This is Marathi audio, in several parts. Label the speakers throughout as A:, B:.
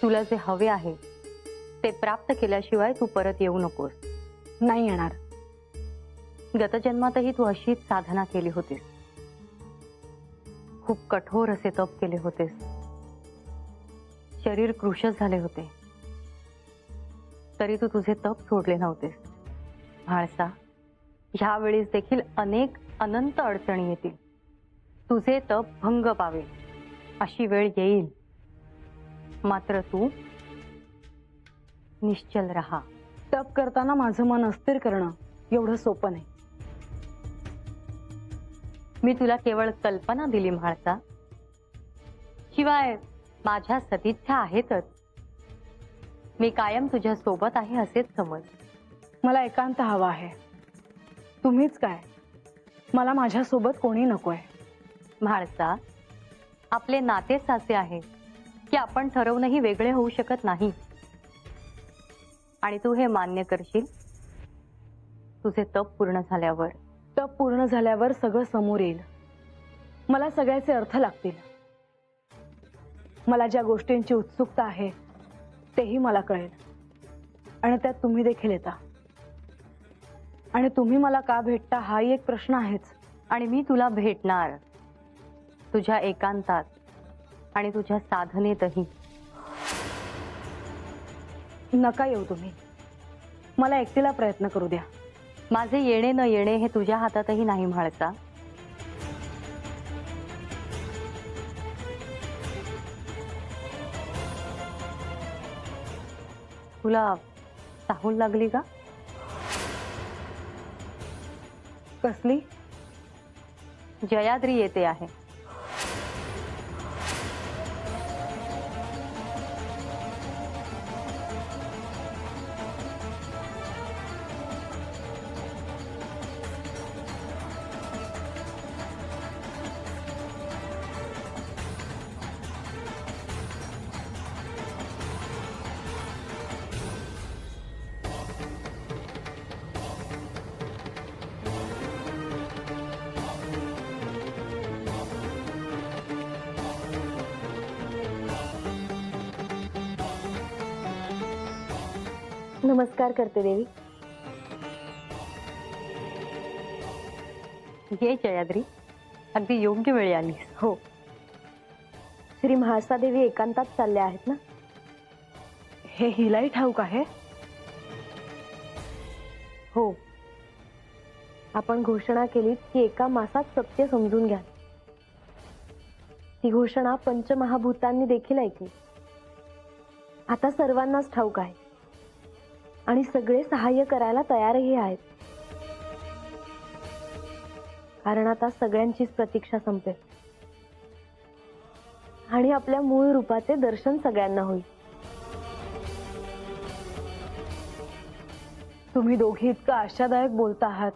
A: तुला जे हवे आहे ते प्राप्त केल्याशिवाय तू परत येऊ नकोस.
B: नाही येणार.
A: गतजन्मातही तू अशीच साधना केली होतीस. खूप कठोर असे तप केले होतेस. शरीर कृशच झाले होते, तरी तू तुझे तप सोडले नव्हतेस. म्हाळसा, ह्या वेळेस देखील अनेक अनंत अडचणी येतील. तुझे तप भंग पावेल अशी वेळ येईल. मात्र तू निश्चल रहा.
B: तप करताना माझं मन अस्थिर करणं एवढं सोपं नाही.
A: मी तुला केवळ कल्पना दिली म्हाळसा. शिवाय माझ्या सदिच्छा आहेतच. मी कायम तुझ्या सोबत आहे असेच समज.
B: मला एकांत हवा आहे. तुम्हीच काय, मला माझ्यासोबत कोणी नकोय.
A: म्हाळसा, आपले नातेच असे आहे की आपण ठरवूनही वेगळे होऊ शकत नाही. आणि तू हे मान्य करशील तुझे तप पूर्ण झाल्यावर.
B: तप पूर्ण झाल्यावर सगळं समोर येईल. मला सगळ्याचे अर्थ लागतील. मला ज्या गोष्टींची उत्सुकता आहे तेही मला कळेल. आणि त्यात तुम्ही देखील येता. आणि तुम्ही मला का भेटता हाही एक प्रश्न आहेच.
A: आणि मी तुला भेटणार, तुझ्या एकांतात आणि तुझ्या साधनेतही.
B: नका येऊ तुम्ही. मला एकटीला प्रयत्न करू द्या.
A: माझे येणे न येणे हे तुझ्या हातातही नाही म्हाळसा. तुला चाहूल लागली का?
B: कसली?
A: जयाद्री येते आहे.
C: नमस्कार करते देवी.
A: ये जयाद्री, अगदी योग्य वेळी आलीस.
C: हो, श्री म्हाळसा देवी एकांतात चालल्या आहेत ना?
B: हे हिलाही ठाऊक आहे?
C: हो, आपण घोषणा केलीत की एका मासात सत्य समजून घ्या. ती घोषणा पंचमहाभूतांनी देखील ऐकली. आता सर्वांनाच ठाऊक आहे आणि सगळे सहाय्य करायला तयारही आहेत. कारण आता सगळ्यांचीच प्रतीक्षा संपेल आणि आपल्या मूळ रूपाचे दर्शन सगळ्यांना होईल.
B: तुम्ही दोघी इतकं आशादायक बोलता आहात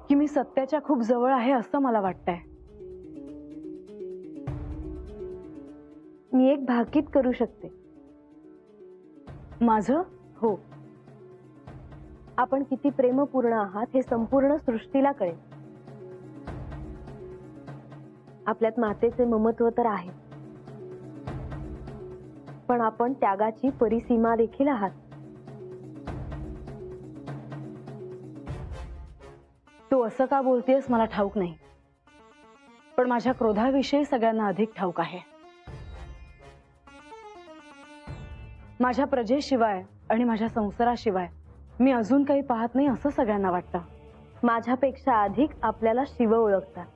B: की मी सत्याच्या खूप जवळ आहे असं मला वाटतंय.
C: मी एक भाकीत करू शकते.
B: माझं?
C: हो, आपण किती प्रेमपूर्ण आहात हे संपूर्ण सृष्टीला कळेल. आपल्यात मातेचे ममत्व तर आहे, पण आपण त्यागाची परिसीमा देखील आहात.
B: तू असं का बोलतेस मला ठाऊक नाही, पण माझ्या क्रोधाविषयी सगळ्यांना अधिक ठाऊक आहे. माझ्या प्रजेशिवाय आणि माझ्या संसाराशिवाय मी अजून काही पाहत नाही असं सगळ्यांना वाटतं.
C: माझ्यापेक्षा अधिक आपल्याला शिव ओळखतात.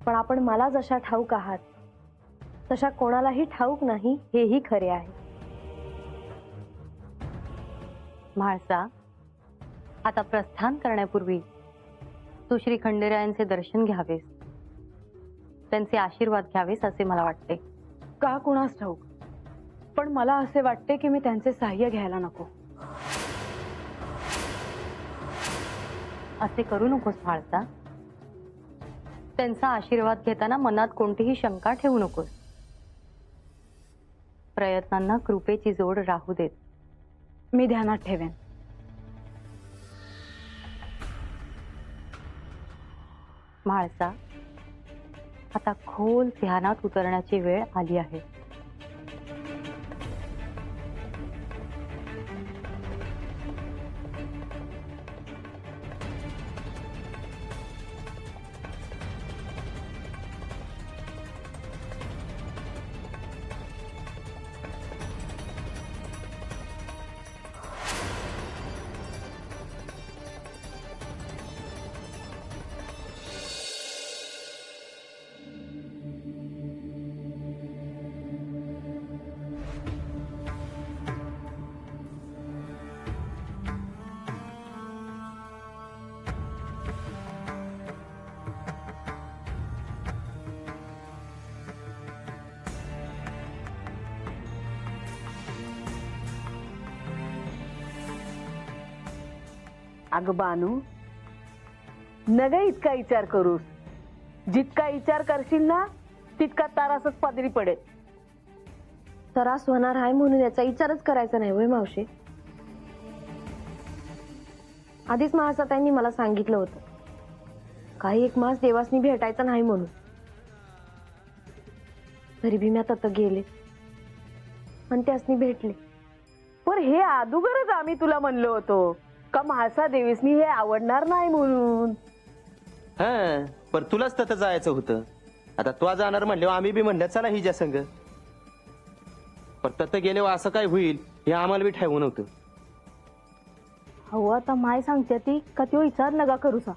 C: पण आपण मला जशा ठाऊक आहात तशा कोणालाही ठाऊक नाही हेही खरे आहे.
A: म्हाळसा, आता प्रस्थान करण्यापूर्वी तू श्री खंडेरायांचे दर्शन घ्यावेस, त्यांचे आशीर्वाद घ्यावेस असे मला वाटते.
B: का कुणास ठाऊक, पण मला असे वाटते की मी त्यांचे सहाय्य घ्यायला नको.
A: असे करू नकोस म्हाळसा. त्यांचा आशीर्वाद घेताना मनात कोणतीही शंका ठेवू नकोस. प्रयत्नांना कृपेची जोड राहू देत.
B: मी ध्यानात ठेवेन.
A: म्हाळसा, आता खोल ध्यानात उतरण्याची वेळ आली आहे.
B: अगं बानू, नग इतका विचार करूस. जितका विचार करशील ना तितका तारासच पादरी पडेल.
C: त्रास होणार आहे म्हणून याचा विचारच करायचा नाही होय मावशी. आधीच महासातांनी मला सांगितलं होतं काही एक मास देवासनी भेटायचा नाही म्हणून. तरी बी मी आता गेले आणि त्यासनी भेटले.
B: पण हे अदुगरच आम्ही तुला म्हणलो होतो का म्हाळसा देवीसनी हे आवडणार नाही म्हणून.
D: हा, पण तुलाच तर जायचं होतं. आता तू जाणार म्हणले आम्ही बी म्हणलं चला हिच्या संग. पण तत गेल्यावर असं काय होईल हे आम्हाला बी ठेवू नव्हतं.
B: हो, आता माय सांगते ती का तो विचार नका करूसा.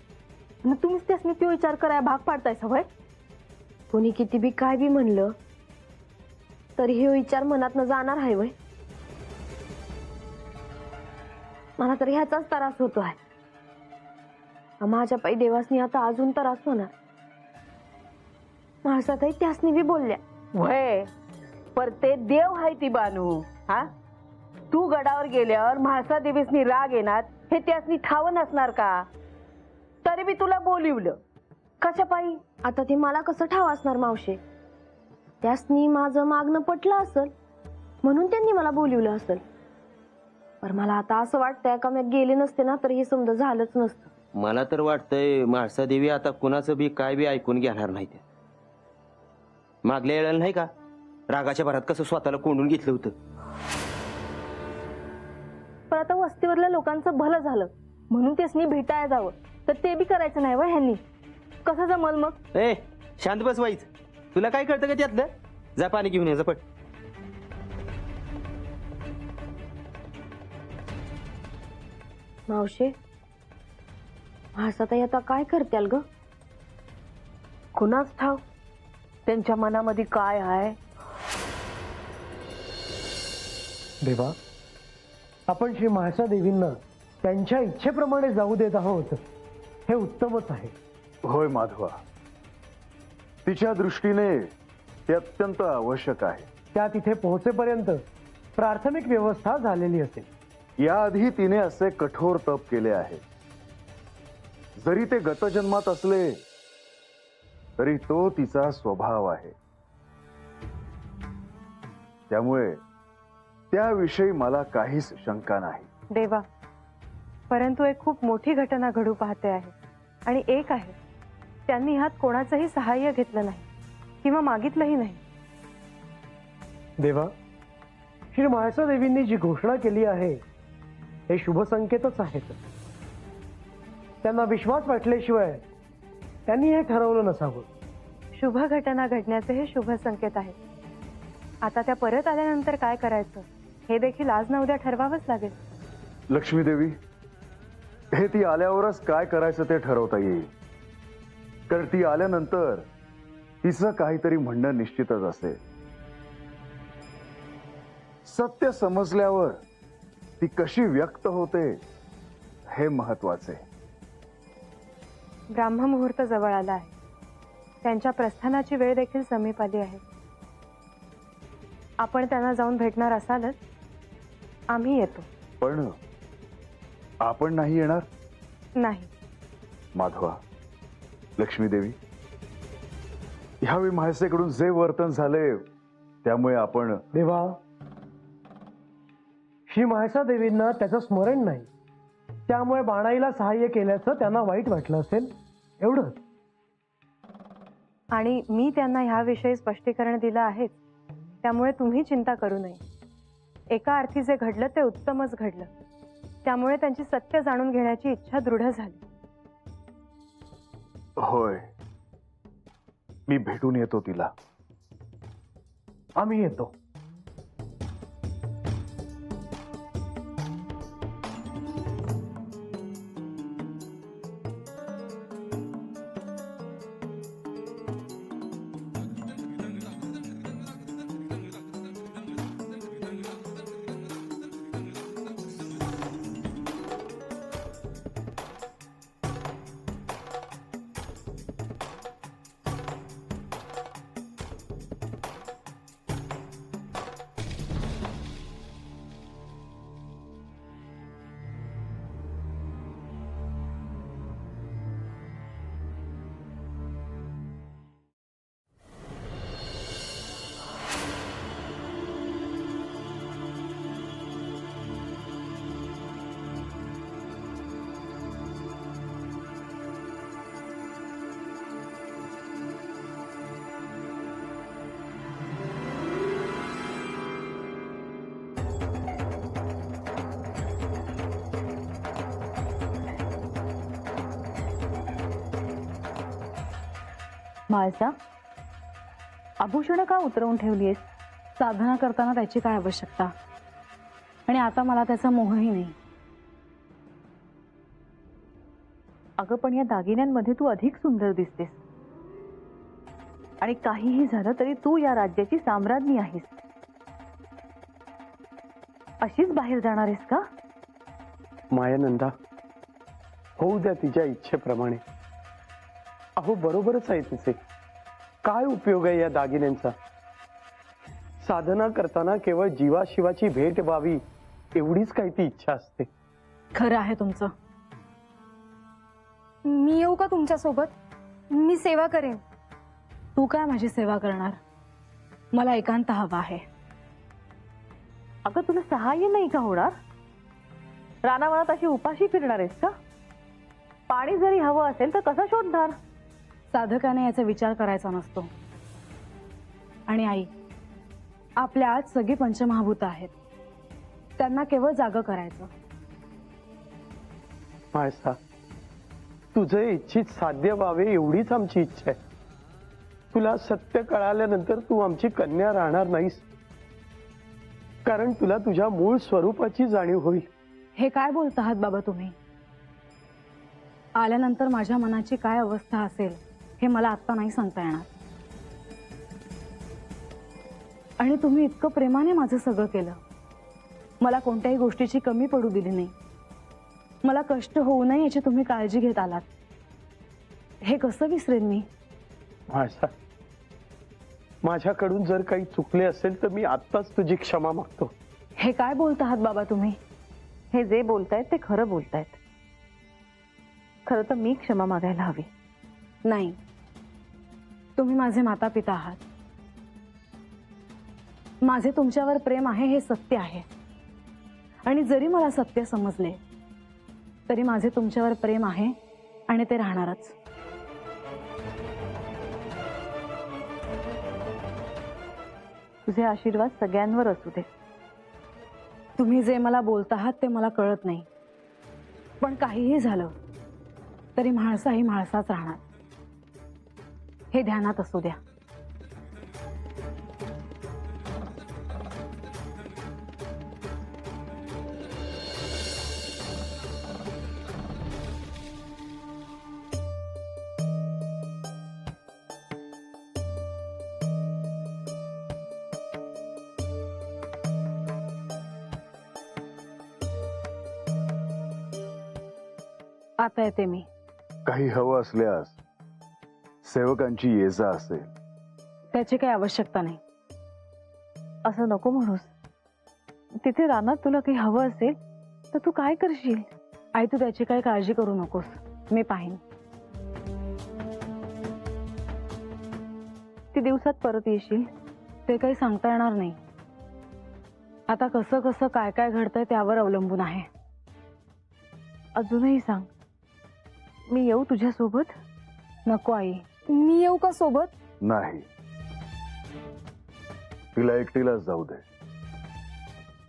B: मग तुम्हीच त्यासनी तो विचार करायला भाग पाडताय सवय.
C: कोणी किती बी काय बी म्हणलं तरी हे विचार मनात न जाणार आहे वय. मला तर ह्याचाच त्रास होतो आहे. माझ्या पायी देवासनी आता अजून त्रास होणार. महासाताई त्यासनी बी बोलल्या
B: वय पर ते देव हाय ती बानू. हा, तू गडावर गेल्यावर म्हाळसा देवीसनी राग येणार हे त्यासनी ठाव नसणार का. तरी बी तुला बोलिवलं कशा पायी.
C: आता ते मला कसं ठाव असणार मावशे. त्यासनी माझं मागणं पटलं असल म्हणून त्यांनी मला बोलिवलं असल. पर मला आता असं वाटतंय का मी गेले नसते ना तर हे समजा झालंच नसतं.
D: मला तर वाटतंय म्हाळसा देवी आता कुणाचं बी काय बी ऐकून घेणार नाही. त्या मागल्या वेळेला नाही का रागाच्या भरात कसं स्वतःला कोंडून घेतलं होतं.
B: पण आता वस्तीवरल्या लोकांचं भलं झालं म्हणून त्यासनी भेटायला जावं तर ते बी करायचं नाही व ह्यांनी. कसं जमल मग.
D: ए शांत बस वाईच. तुला काय कळतं का त्यातलं. जा पाणी घेऊन यायचं पट.
C: मावशे महासाताई आता काय करत्याल ग.
B: कुणाच ठाव त्यांच्या मनामध्ये काय आहे.
E: देवा, आपण श्री म्हाळसा देवींना त्यांच्या इच्छेप्रमाणे जाऊ देत आहोत हे उत्तमच आहे.
F: होय माधवा, तिच्या दृष्टीने ते अत्यंत आवश्यक आहे.
E: त्या तिथे पोहोचेपर्यंत प्राथमिक व्यवस्था झालेली असेल.
F: याआधी तिने असे कठोर तप केले आहे. जरी ते गतजन्मात असले तरी तो तिचा स्वभाव आहे. त्यामुळे त्याविषयी मला काहीच शंका नाही.
G: देवा, परंतु एक खूप मोठी घटना घडू पाहते आहे. आणि एक आहे त्यांनी ह्यात कोणाचंही सहाय्य घेतलं नाही किंवा मागितलंही नाही.
E: देवा, श्री म्हाळसा देवींनी जी घोषणा केली आहे हे शुभ संकेतच आहेत. त्यांना विश्वास वाटल्याशिवाय त्यांनी हे ठरवलं नसावं.
G: शुभ घटना घडण्याचे हे शुभ संकेत आहे. आता त्या परत आल्यानंतर काय करायचं हे देखील आज ना उद्या ठरवावंच लागेल.
F: लक्ष्मी देवी, हे ती आल्यावरच काय करायचं ते ठरवता येईल. तर ती आल्यानंतर तिचं काहीतरी म्हणणं निश्चितच असेल. सत्य समजल्यावर ती कशी व्यक्त होते हे महत्वाचे.
G: ब्राह्ममुहूर्त जवळ आला आहे. त्यांच्या प्रस्थानाची वेळ देखील समीप आली आहे. आपण त्यांना जाऊन भेटणार असालच. आम्ही येतो.
F: पण आपण नाही येणार.
G: नाही
F: माधवा, लक्ष्मी देवी, ह्यावेळी म्हाळसेकडून जे वर्तन झाले त्यामुळे आपण.
E: देवा, श्री म्हाळसा देवींना त्याचं स्मरण नाही. त्यामुळे बाणाईला सहाय्य केल्याचं त्यांना वाईट वाटलं असेल एवढंच.
G: आणि मी त्यांना ह्याविषयी स्पष्टीकरण दिलं आहेच. त्यामुळे तुम्ही चिंता करू नये. एका अर्थी जे घडलं ते उत्तमच घडलं. त्यामुळे त्यांची सत्य जाणून घेण्याची इच्छा दृढ झाली.
F: होय, मी भेटून येतो तिला.
E: आम्ही येतो.
A: म्हाळसा, आभूषणं का उतरवून ठेवलीयस? साधना करताना त्याची काय आवश्यकता? आणि आता मला त्याचा मोहही नाही. अगं पण या दागिन्यांमध्ये तू अधिक सुंदर दिसतेस. आणि काहीही झालं तरी तू या राज्याची साम्राज्ञी आहेस. अशीच बाहेर जाणार आहेस का?
E: मायानंदा, होऊ द्या तिच्या इच्छेप्रमाणे. अहो, बरोबरच आहे तिचे. काय उपयोग आहे या दागिन्यांचा? साधना करताना केवळ जीवाशिवाची भेट व्हावी एवढीच काही ती इच्छा असते.
A: खरं आहे तुमचं.
C: मी येऊ का तुमच्या सोबत? मी सेवा करेन.
A: तू काय माझी सेवा करणार? मला एकांत हवा आहे. अगं, तुला सहाय्य नाही का होणार? रानावनात अशी उपाशी फिरणार आहेस का? पाणी जरी हवं असेल तर कसं शोधणार? साधकाने याचा विचार करायचा नसतो. आणि आई, आपल्या आज सगळी पंचमहाभूत आहेत. त्यांना केवळ जागं करायचं.
E: माळसा, तुझे इच्छित साध्य व्हावे एवढीच आमची इच्छा आहे. तुला सत्य कळाल्यानंतर तू आमची कन्या राहणार नाहीस, कारण तुला तुझ्या मूळ स्वरूपाची जाणीव होईल.
A: हे काय बोलत आहात बाबा तुम्ही? आल्यानंतर माझ्या मनाची काय अवस्था असेल हे मला आत्ता नाही सांगता येणार. आणि तुम्ही इतकं प्रेमाने माझं सगळं केलं. मला कोणत्याही गोष्टीची कमी पडू दिली नाही. मला कष्ट होऊ नये याची तुम्ही काळजी घेत आलात. हे कसं विसरेन मी?
E: माळसा, माझ्याकडून जर काही चुकले असेल तर मी आत्ताच तुझी क्षमा मागतो.
A: हे काय बोलत आहात बाबा तुम्ही? हे जे बोलतायत ते खरं बोलतायत. खरं तर मी क्षमा मागायला हवी. नाही, तुम्ही माझे माता पिता आहात. माझे तुमच्यावर प्रेम आहे हे सत्य आहे. आणि जरी मला सत्य समजले तरी माझे तुमच्यावर प्रेम आहे आणि ते राहणारच. तुझे आशीर्वाद सगळ्यांवर असू दे. तुम्ही जे मला बोलत आहात ते मला कळत नाही, पण काहीही झालं तरी म्हाळसा ही म्हाळसाच राहणार. हे ध्यानात असू द्या. आता येते मी.
F: काही हवं असल्यास सेवकांची ये जा असेल.
A: त्याची काही आवश्यकता नाही. असं नको म्हणूस. तिथे रानात तुला काही हवं असेल तर तू काय करशील? आई, तू त्याची काही काळजी करू नकोस. मी पाहीन. किती दिवसात परत येशील ते काही सांगता येणार नाही. आता कसं कसं काय काय घडतंय त्यावर अवलंबून आहे. अजूनही सांग, मी येऊ तुझ्या सोबत? नको आई.
C: मी येऊ का सोबत?
F: नाही, तिला एकटीलाच जाऊ दे.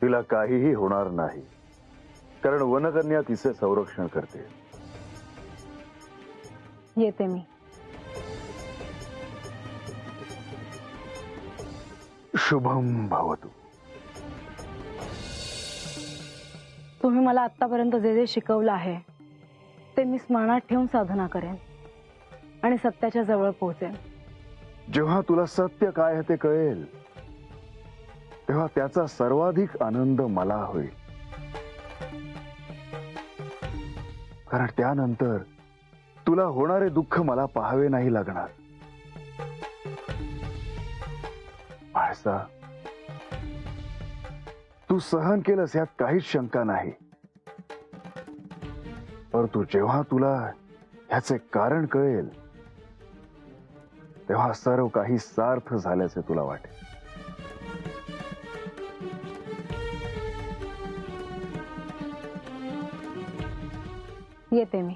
F: तिला काहीही होणार नाही, कारण वनकन्या तिचे संरक्षण करते.
A: येते मी.
F: शुभम भवतु.
A: तुम्ही मला आतापर्यंत जे जे शिकवलं आहे ते मी स्मरणात ठेवून साधना करेन आणि सत्याच्या जवळ पोहोचेन.
F: जेव्हा तुला सत्य काय आहे ते कळेल, तेव्हा त्याचा सर्वाधिक आनंद मला होईल. कारण त्यानंतर तुला होणारे दुःख मला पाहावे नाही लागणार. म्हाळसा, तू सहन केलंस यात काहीच शंका नाही, परंतु जेव्हा तुला ह्याचे कारण कळेल तेव्हा सर्व काही सार्थ झाल्याचे तुला वाटेल.
A: येते मी.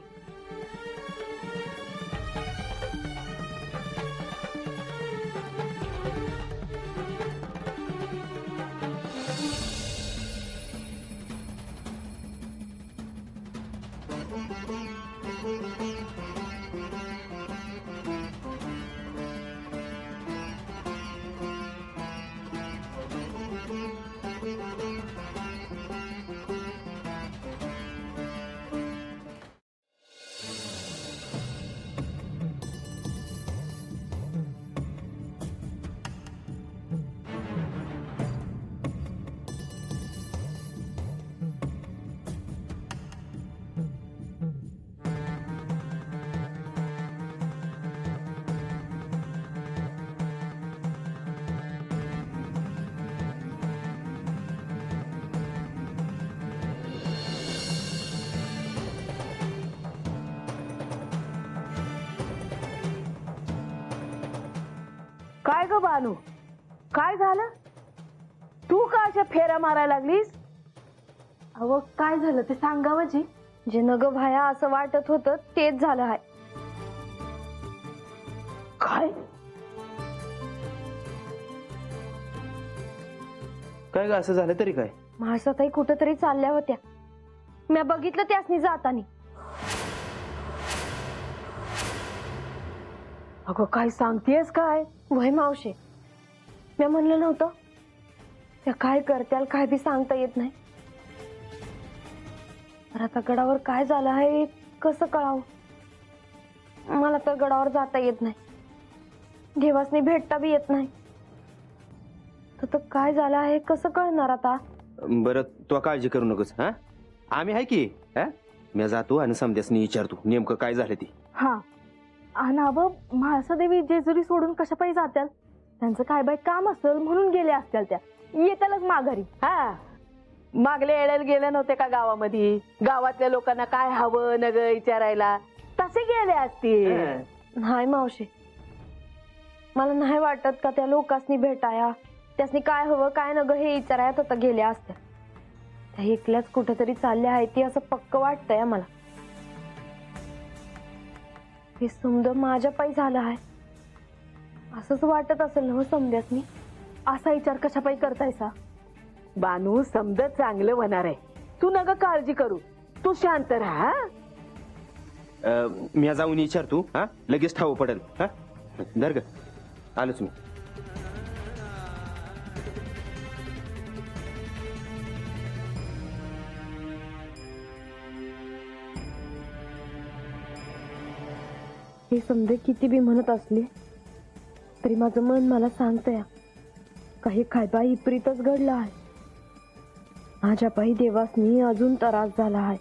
B: काय ग बानू, काय झालं? तू का अशा फेऱ्या मारायला लागलीस?
C: अहो काय झालं ते सांगावं जी. जे नग भाया असं वाटत होतं तेच झालं आहे.
B: काय?
D: काय ग असं झालं तरी काय?
C: म्हाळसाताई कुठंतरी चालल्या होत्या, मी बघितलं त्यासनी जातानी.
B: अगं काय सांगतेस काय?
C: वय मावशे, मी म्हणलं नव्हतं त्या काय करत्याल काय बी सांगता येत नाही. तर आता गडावर काय झालं आहे कसं कळावं? मला तर गडावर जाता येत नाही, देवासनी भेटता बी येत नाही. तर काय झालं आहे कसं कळणार आता?
D: बरं, तू काळजी करू नकोस. हा, आम्ही आहे की. हा, मी जातो आणि समध्यासनी विचारतो नेमकं काय झालं ती.
A: हा, आणि अबं म्हाळसा देवी जेजुरी सोडून कशा पायी जात्याल? त्यांचं काय बाय काम असेल म्हणून गेले असतील, त्या येतालच माघारी.
B: हा, मागले येड्याला गेले नव्हते का गावामध्ये? गावातल्या लोकांना काय हवं नग विचारायला तसे गेले असतील.
C: नाही मावशे, मला नाही वाटत का त्या लोकांनी भेटाया, त्यासनी काय हवं काय नग हे विचारायत आता गेल्या असत्या. त्या एकल्याच कुठेतरी चालल्या आहेत ती असं पक्क वाटतंय मला. हे समज माझ्या पायी झालं आहे असंच वाटत असेल ना समद्यासनी.
A: असा विचार कशा पायी करतायसा?
B: बानू, समजा चांगलं होणार आहे, तू नग काळजी करू, तू शांत राहा.
D: मी जाऊन विचारतो. हा, लगेच ठाऊ पडेल. हा, धर ग, आलोच मी.
C: हे समजे किती बी म्हणत असले तरी माझं मन मला सांगतंय काही खायबा विपरीतच घडलं आहे. माझ्या पायी देवासनी अजून त्रास झाला आहे.